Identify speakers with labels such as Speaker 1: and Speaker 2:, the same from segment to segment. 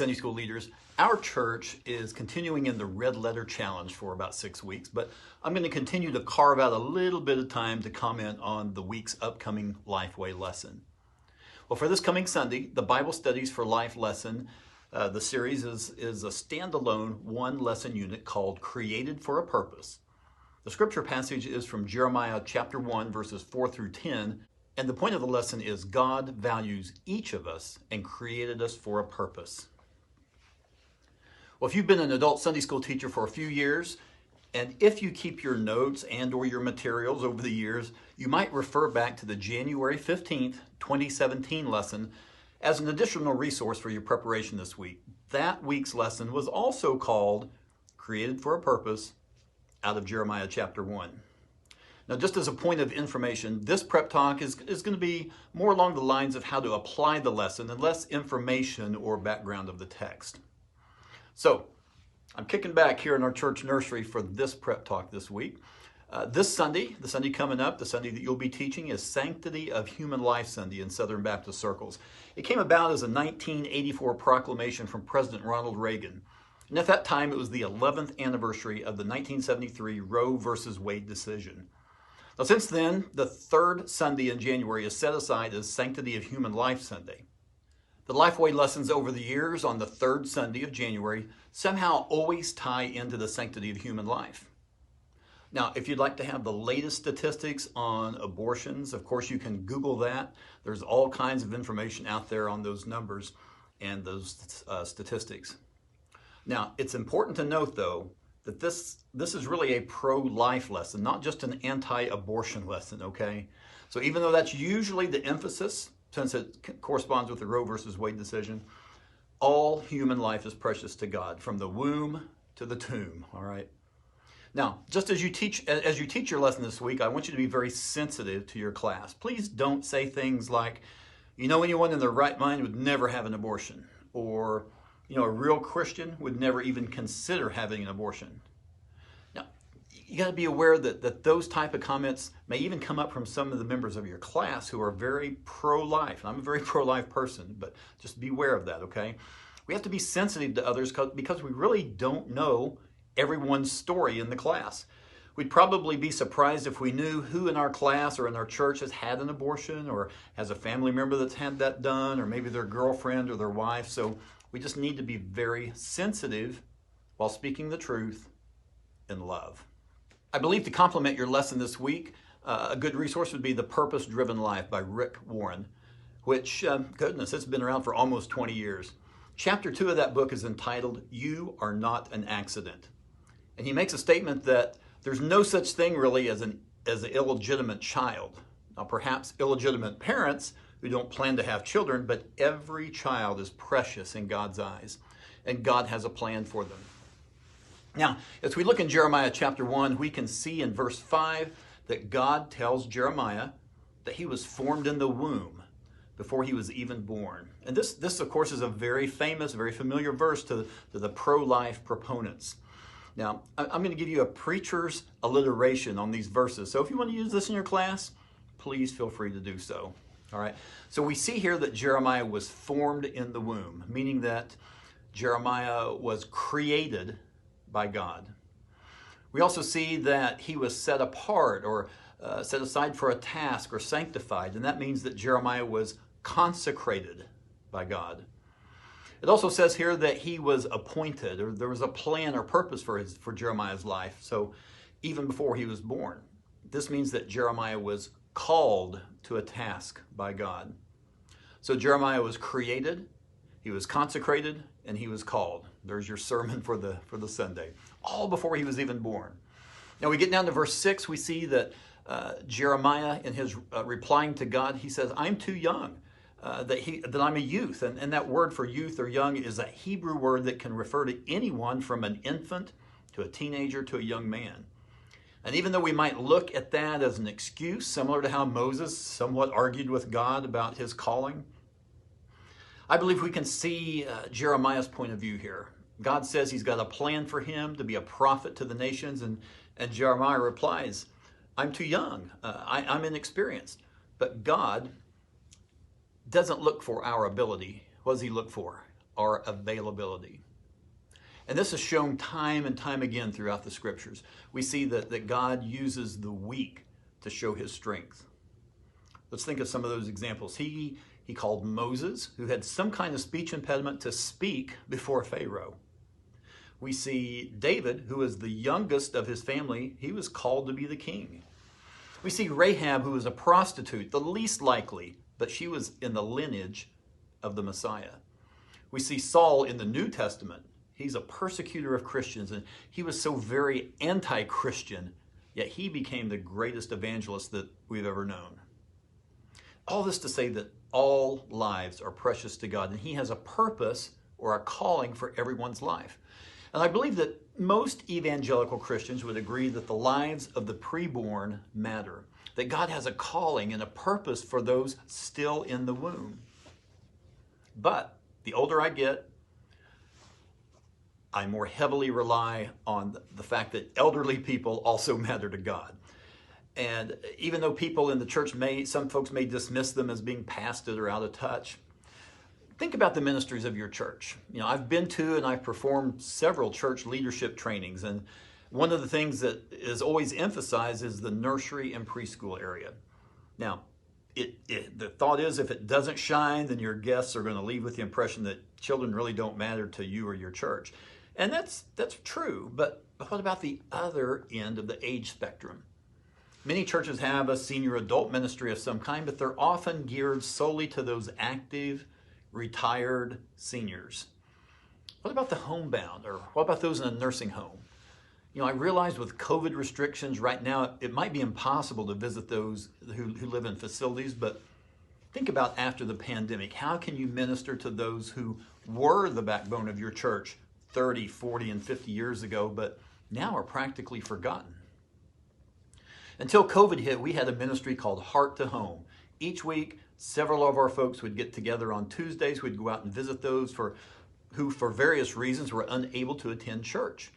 Speaker 1: Sunday school leaders. Our church is continuing in the Red Letter Challenge for about 6 weeks, but I'm going to continue to carve out a little bit of time to comment on the week's upcoming Lifeway lesson. Well, for this coming Sunday, the Bible Studies for Life lesson, the series is a standalone one lesson unit called Created for a Purpose. The scripture passage is from Jeremiah chapter 1, verses 4 through 10, and the point of the lesson is God values each of us and created us for a purpose. Well, if you've been an adult Sunday school teacher for a few years, and if you keep your notes and or your materials over the years, you might refer back to the January 15th, 2017 lesson as an additional resource for your preparation this week. That week's lesson was also called Created for a Purpose out of Jeremiah chapter 1. Now, just as a point of information, this prep talk is going to be more along the lines of how to apply the lesson and less information or background of the text. So, I'm kicking back here in our church nursery for this prep talk this week. This Sunday, the Sunday coming up, the Sunday that you'll be teaching is Sanctity of Human Life Sunday in Southern Baptist circles. It came about as a 1984 proclamation from President Ronald Reagan. And at that time, it was the 11th anniversary of the 1973 Roe versus Wade decision. Now, since then, the third Sunday in January is set aside as Sanctity of Human Life Sunday. The Lifeway lessons over the years on the third Sunday of January somehow always tie into the sanctity of human life. Now, if you'd like to have the latest statistics on abortions, of course you can Google that. There's all kinds of information out there on those numbers and those statistics. Now, it's important to note, though, that this is really a pro-life lesson, not just an anti-abortion lesson, okay? So even though that's usually the emphasis, since it corresponds with the Roe versus Wade decision, all human life is precious to God, from the womb to the tomb, all right? Now, just as you teach your lesson this week, I want you to be very sensitive to your class. Please don't say things like, you know, anyone in their right mind would never have an abortion, or, you know, a real Christian would never even consider having an abortion. Now, you got to be aware that those type of comments may even come up from some of the members of your class who are very pro-life. I'm a very pro-life person, but just beware of that, okay? We have to be sensitive to others because we really don't know everyone's story in the class. We'd probably be surprised if we knew who in our class or in our church has had an abortion or has a family member that's had that done, or maybe their girlfriend or their wife. So we just need to be very sensitive while speaking the truth in love. I believe to complement your lesson this week, a good resource would be The Purpose-Driven Life by Rick Warren, which, goodness, it's been around for almost 20 years. Chapter 2 of that book is entitled, You Are Not an Accident. And he makes a statement that there's no such thing really as an illegitimate child. Now, perhaps illegitimate parents who don't plan to have children, but every child is precious in God's eyes, and God has a plan for them. Now, as we look in Jeremiah chapter 1, we can see in verse 5 that God tells Jeremiah that he was formed in the womb before he was even born. And this of course, is a very famous, very familiar verse to the pro-life proponents. Now, I'm going to give you a preacher's alliteration on these verses. So if you want to use this in your class, please feel free to do so. All right. So we see here that Jeremiah was formed in the womb, meaning that Jeremiah was created by God. We also see that he was set apart or set aside for a task or sanctified, and that means that Jeremiah was consecrated by God. It also says here that he was appointed, or there was a plan or purpose for Jeremiah's life, so even before he was born. This means that Jeremiah was called to a task by God. So Jeremiah was created, he was consecrated, and he was called. There's your sermon for the Sunday, all before he was even born. Now we get down to verse 6, we see that Jeremiah, in his replying to God, he says, I'm too young, that I'm a youth. And that word for youth or young is a Hebrew word that can refer to anyone from an infant to a teenager to a young man. And even though we might look at that as an excuse, similar to how Moses somewhat argued with God about his calling, I believe we can see Jeremiah's point of view here. God says he's got a plan for him to be a prophet to the nations, and Jeremiah replies, I'm too young, I'm inexperienced. But God doesn't look for our ability. What does he look for? our availability. And this is shown time and time again throughout the scriptures. We see that God uses the weak to show his strength. Let's think of some of those examples. He called Moses, who had some kind of speech impediment, to speak before Pharaoh. We see David, who was the youngest of his family. He was called to be the king. We see Rahab, who was a prostitute, the least likely, but she was in the lineage of the Messiah. We see Saul in the New Testament. He's a persecutor of Christians, and he was so very anti-Christian, yet he became the greatest evangelist that we've ever known. All this to say that all lives are precious to God, and he has a purpose or a calling for everyone's life. And I believe that most evangelical Christians would agree that the lives of the preborn matter, that God has a calling and a purpose for those still in the womb. But the older I get, I more heavily rely on the fact that elderly people also matter to God. And even though people in the church some folks may dismiss them as being past it or out of touch, think about the ministries of your church. I've been to and I've performed several church leadership trainings, and one of the things that is always emphasized is the nursery and preschool area. Now, the thought is if it doesn't shine, then your guests are going to leave with the impression that children really don't matter to you or your church. And that's true, but what about the other end of the age spectrum? Many churches have a senior adult ministry of some kind, but they're often geared solely to those active, retired seniors. What about the homebound, or what about those in a nursing home? I realize with COVID restrictions right now, it might be impossible to visit those who live in facilities, but think about after the pandemic. How can you minister to those who were the backbone of your church 30, 40, and 50 years ago, but now are practically forgotten? Until COVID hit, we had a ministry called Heart to Home. Each week, several of our folks would get together on Tuesdays. We'd go out and visit those who, for various reasons, were unable to attend church.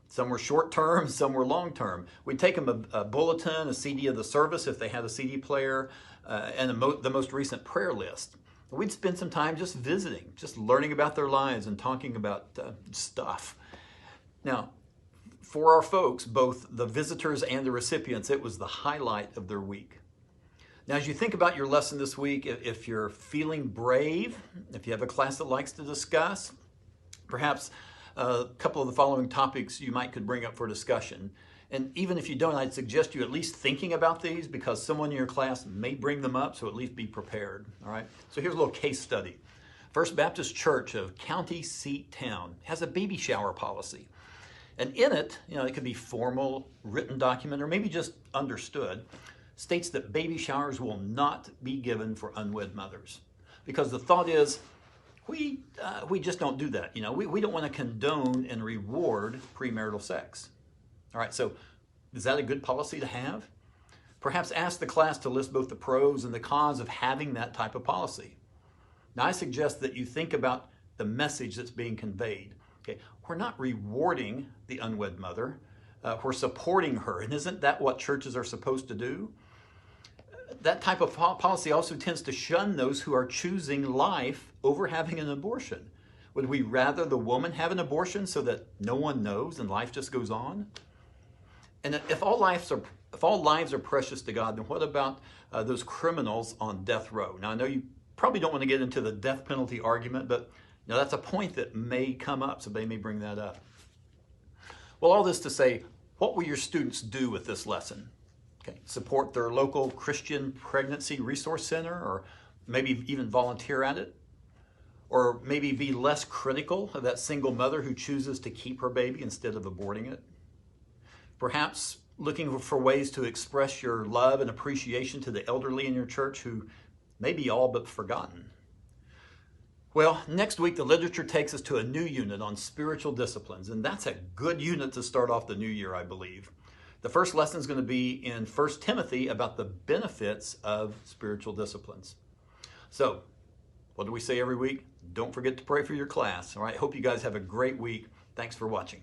Speaker 1: Some were short-term, some were long-term. We'd take them a bulletin, a CD of the service if they had a CD player, and the most recent prayer list. We'd spend some time just visiting, just learning about their lives and talking about stuff. Now, for our folks, both the visitors and the recipients, it was the highlight of their week. Now, as you think about your lesson this week, if you're feeling brave, if you have a class that likes to discuss, perhaps a couple of the following topics you could bring up for discussion. And even if you don't, I'd suggest you at least thinking about these, because someone in your class may bring them up, so at least be prepared. All right. So here's a little case study. First Baptist Church of County Seat Town has a baby shower policy. And in it, it could be formal, written document, or maybe just understood, states that baby showers will not be given for unwed mothers. Because the thought is, we just don't do that. We don't want to condone and reward premarital sex. All right, so is that a good policy to have? Perhaps ask the class to list both the pros and the cons of having that type of policy. Now, I suggest that you think about the message that's being conveyed. Okay, we're not rewarding the unwed mother, we're supporting her. And isn't that what churches are supposed to do? That type of policy also tends to shun those who are choosing life over having an abortion. Would we rather the woman have an abortion so that no one knows and life just goes on? And if all lives are precious to God, then what about those criminals on death row? Now, I know you probably don't want to get into the death penalty argument, but that's a point that may come up, so they may bring that up. Well, all this to say, what will your students do with this lesson? Okay, support their local Christian pregnancy resource center, or maybe even volunteer at it? Or maybe be less critical of that single mother who chooses to keep her baby instead of aborting it? Perhaps looking for ways to express your love and appreciation to the elderly in your church who may be all but forgotten. Well, next week the literature takes us to a new unit on spiritual disciplines, and that's a good unit to start off the new year, I believe. The first lesson is going to be in 1 Timothy about the benefits of spiritual disciplines. So, what do we say every week? Don't forget to pray for your class. All right, hope you guys have a great week. Thanks for watching.